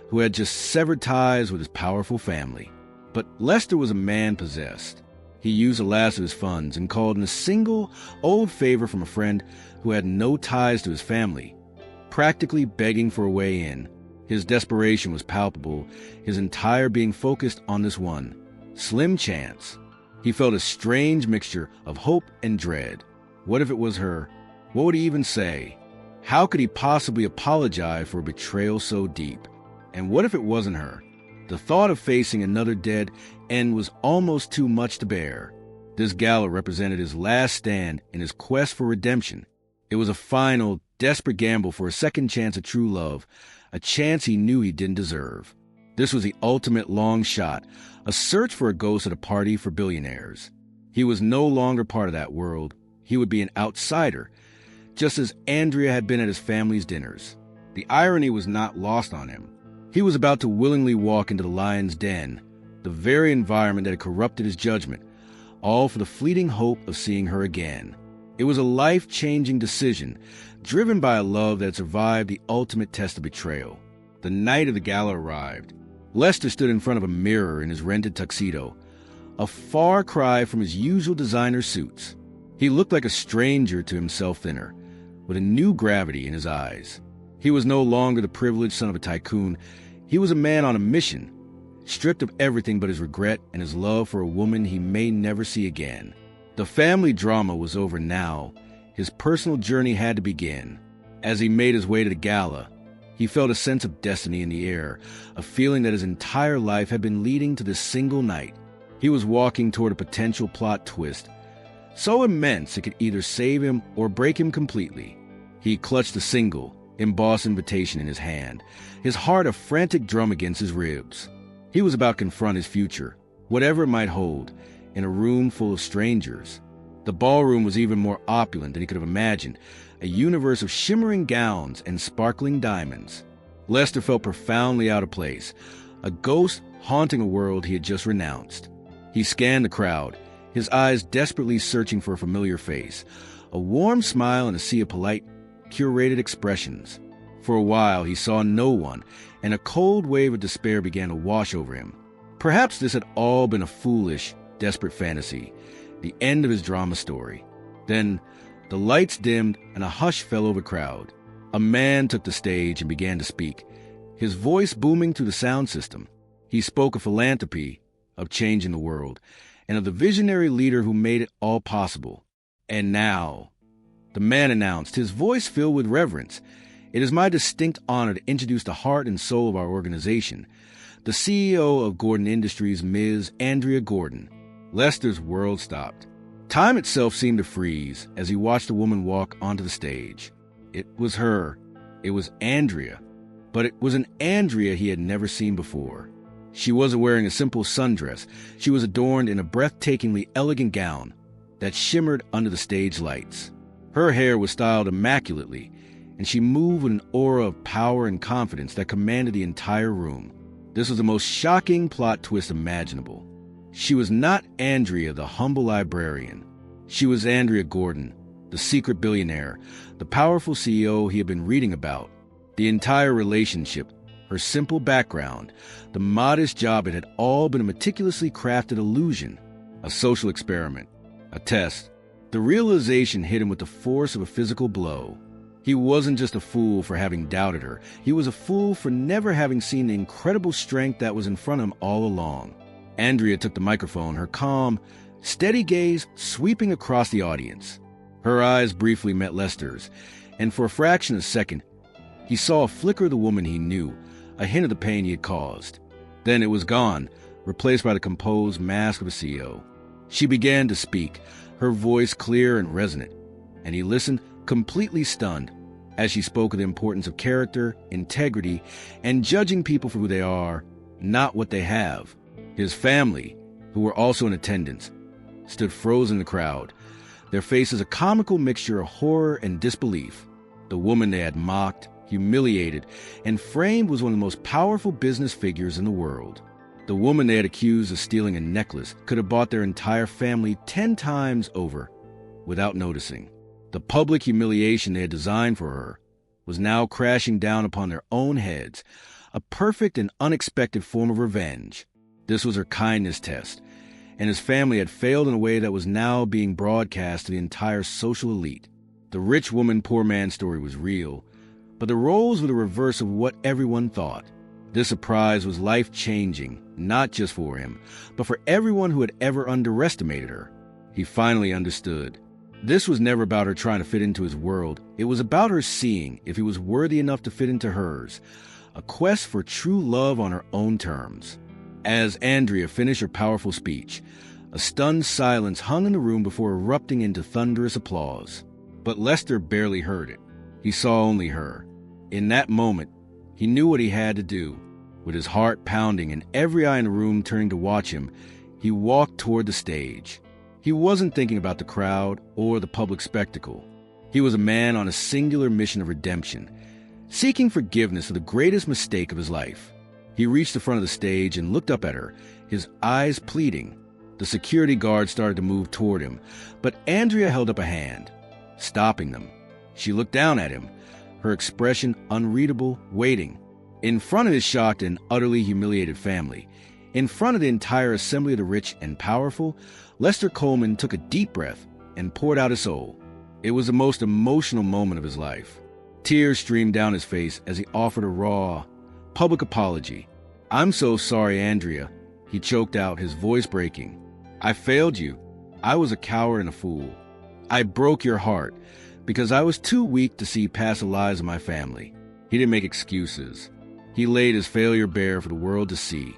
who had just severed ties with his powerful family. But Lester was a man possessed. He used the last of his funds and called in a single old favor from a friend who had no ties to his family, practically begging for a way in. His desperation was palpable, his entire being focused on this one slim chance. He felt a strange mixture of hope and dread. What if it was her? What would he even say? How could he possibly apologize for a betrayal so deep? And what if it wasn't her? The thought of facing another dead end was almost too much to bear. This gala represented his last stand in his quest for redemption. It was a final, desperate gamble for a second chance at true love, a chance he knew he didn't deserve. This was the ultimate long shot, a search for a ghost at a party for billionaires. He was no longer part of that world. He would be an outsider, just as Andrea had been at his family's dinners. The irony was not lost on him. He was about to willingly walk into the lion's den, the very environment that had corrupted his judgment, all for the fleeting hope of seeing her again. It was a life-changing decision, driven by a love that survived the ultimate test of betrayal. The night of the gala arrived. Lester stood in front of a mirror in his rented tuxedo, a far cry from his usual designer suits. He looked like a stranger to himself thinner, with a new gravity in his eyes. He was no longer the privileged son of a tycoon. He was a man on a mission, stripped of everything but his regret and his love for a woman he may never see again. The family drama was over now. His personal journey had to begin. As he made his way to the gala, he felt a sense of destiny in the air, a feeling that his entire life had been leading to this single night. He was walking toward a potential plot twist, so immense it could either save him or break him completely. He clutched the single, embossed invitation in his hand, his heart a frantic drum against his ribs. He was about to confront his future, whatever it might hold, in a room full of strangers. The ballroom was even more opulent than he could have imagined, a universe of shimmering gowns and sparkling diamonds. Lester felt profoundly out of place, a ghost haunting a world he had just renounced. He scanned the crowd, his eyes desperately searching for a familiar face, a warm smile and a sea of polite, curated expressions. For a while he saw no one, and a cold wave of despair began to wash over him. Perhaps this had all been a foolish, desperate fantasy, the end of his drama story. Then the lights dimmed and a hush fell over the crowd. A man took the stage and began to speak, his voice booming through the sound system. He spoke of philanthropy, of changing the world, and of the visionary leader who made it all possible. And now, the man announced, his voice filled with reverence, "It is my distinct honor to introduce the heart and soul of our organization, the CEO of Gordon Industries, Ms. Andrea Gordon." Lester's world stopped. Time itself seemed to freeze as he watched the woman walk onto the stage. It was her. It was Andrea. But it was an Andrea he had never seen before. She wasn't wearing a simple sundress. She was adorned in a breathtakingly elegant gown that shimmered under the stage lights. Her hair was styled immaculately, and she moved with an aura of power and confidence that commanded the entire room. This was the most shocking plot twist imaginable. She was not Andrea, the humble librarian. She was Andrea Gordon, the secret billionaire, the powerful CEO he had been reading about. The entire relationship, her simple background, the modest job, it had all been a meticulously crafted illusion, a social experiment, a test. The realization hit him with the force of a physical blow. He wasn't just a fool for having doubted her. He was a fool for never having seen the incredible strength that was in front of him all along. Andrea took the microphone, her calm, steady gaze sweeping across the audience. Her eyes briefly met Lester's, and for a fraction of a second, he saw a flicker of the woman he knew, a hint of the pain he had caused. Then it was gone, replaced by the composed mask of a CEO. She began to speak, her voice clear and resonant, and he listened, completely stunned, as she spoke of the importance of character, integrity, and judging people for who they are, not what they have. His family, who were also in attendance, stood frozen in the crowd, their faces a comical mixture of horror and disbelief. The woman they had mocked, humiliated, and framed was one of the most powerful business figures in the world. The woman they had accused of stealing a necklace could have bought their entire family 10 times over without noticing. The public humiliation they had designed for her was now crashing down upon their own heads, a perfect and unexpected form of revenge. This was her kindness test, and his family had failed in a way that was now being broadcast to the entire social elite. The rich woman, poor man story was real, but the roles were the reverse of what everyone thought. This surprise was life-changing, not just for him, but for everyone who had ever underestimated her. He finally understood. This was never about her trying to fit into his world. It was about her seeing if he was worthy enough to fit into hers, a quest for true love on her own terms. As Andrea finished her powerful speech, a stunned silence hung in the room before erupting into thunderous applause. But Lester barely heard it. He saw only her. In that moment, he knew what he had to do. With his heart pounding and every eye in the room turning to watch him, he walked toward the stage. He wasn't thinking about the crowd or the public spectacle. He was a man on a singular mission of redemption, seeking forgiveness for the greatest mistake of his life. He reached the front of the stage and looked up at her, his eyes pleading. The security guard started to move toward him, but Andrea held up a hand, stopping them. She looked down at him, her expression unreadable, waiting. In front of his shocked and utterly humiliated family, in front of the entire assembly of the rich and powerful, Lester Coleman took a deep breath and poured out his soul. It was the most emotional moment of his life. Tears streamed down his face as he offered a raw, public apology. "I'm so sorry, Andrea," he choked out, his voice breaking. "I failed you. I was a coward and a fool. I broke your heart because I was too weak to see past the lies of my family." He didn't make excuses. He laid his failure bare for the world to see,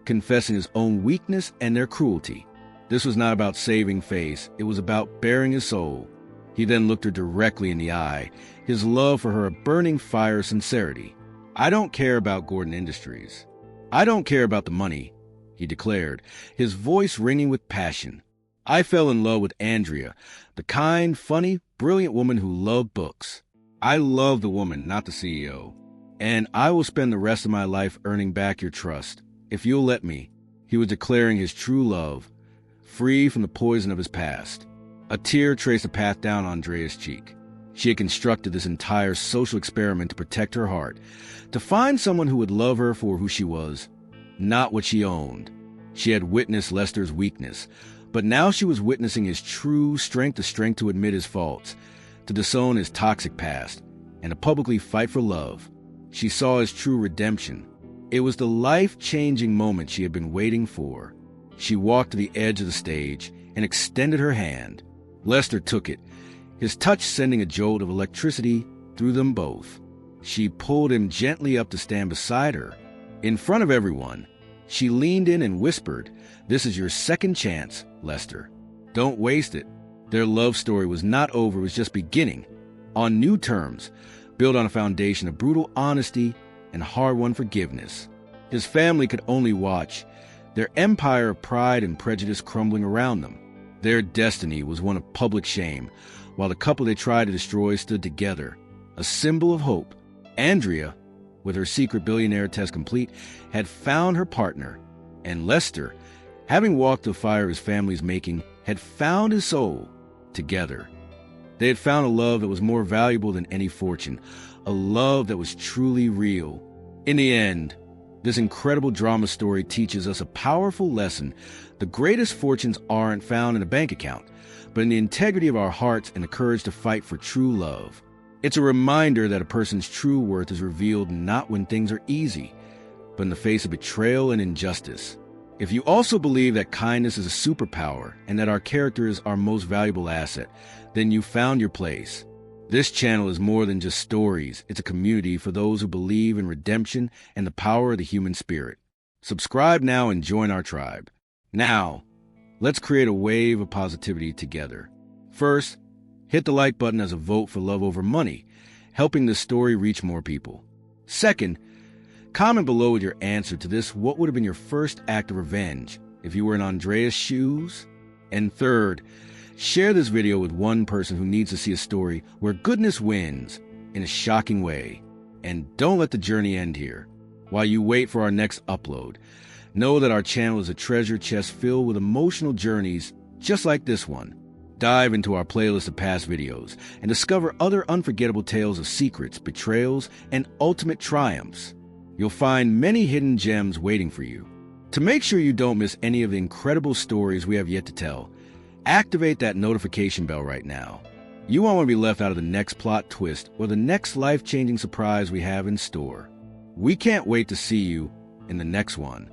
confessing his own weakness and their cruelty. This was not about saving face. It was about bearing his soul. He then looked her directly in the eye, his love for her a burning fire of sincerity. "I don't care about Gordon Industries. I don't care about the money," he declared, his voice ringing with passion. "I fell in love with Andrea, the kind, funny, brilliant woman who loved books. I love the woman, not the CEO. And I will spend the rest of my life earning back your trust, if you'll let me." He was declaring his true love, free from the poison of his past. A tear traced a path down Andrea's cheek. She had constructed this entire social experiment to protect her heart, to find someone who would love her for who she was, not what she owned. She had witnessed Lester's weakness, but now she was witnessing his true strength, the strength to admit his faults, to disown his toxic past, and to publicly fight for love. She saw his true redemption. It was the life-changing moment she had been waiting for. She walked to the edge of the stage and extended her hand. Lester took it, his touch sending a jolt of electricity through them both. She pulled him gently up to stand beside her. In front of everyone, she leaned in and whispered, "This is your second chance, Lester. Don't waste it." Their love story was not over, it was just beginning. On new terms, built on a foundation of brutal honesty and hard-won forgiveness. His family could only watch, their empire of pride and prejudice crumbling around them. Their destiny was one of public shame, while the couple they tried to destroy stood together, a symbol of hope. Andrea, with her secret billionaire test complete, had found her partner, and Lester, having walked the fire his family's making, had found his soul. Together, they had found a love that was more valuable than any fortune, a love that was truly real. In the end, this incredible drama story teaches us a powerful lesson. The greatest fortunes aren't found in a bank account, but in the integrity of our hearts and the courage to fight for true love. It's a reminder that a person's true worth is revealed not when things are easy, but in the face of betrayal and injustice. If you also believe that kindness is a superpower and that our character is our most valuable asset, then you found your place. This channel is more than just stories. It's a community for those who believe in redemption and the power of the human spirit. Subscribe now and join our tribe. Now, let's create a wave of positivity together. First, hit the like button as a vote for love over money, helping this story reach more people. Second, comment below with your answer to this. What would have been your first act of revenge if you were in Andrea's shoes? And third, share this video with one person who needs to see a story where goodness wins in a shocking way. And don't let the journey end here. While you wait for our next upload, know that our channel is a treasure chest filled with emotional journeys just like this one. Dive into our playlist of past videos and discover other unforgettable tales of secrets, betrayals, and ultimate triumphs. You'll find many hidden gems waiting for you. To make sure you don't miss any of the incredible stories we have yet to tell, activate that notification bell right now. You won't want to be left out of the next plot twist or the next life-changing surprise we have in store. We can't wait to see you in the next one.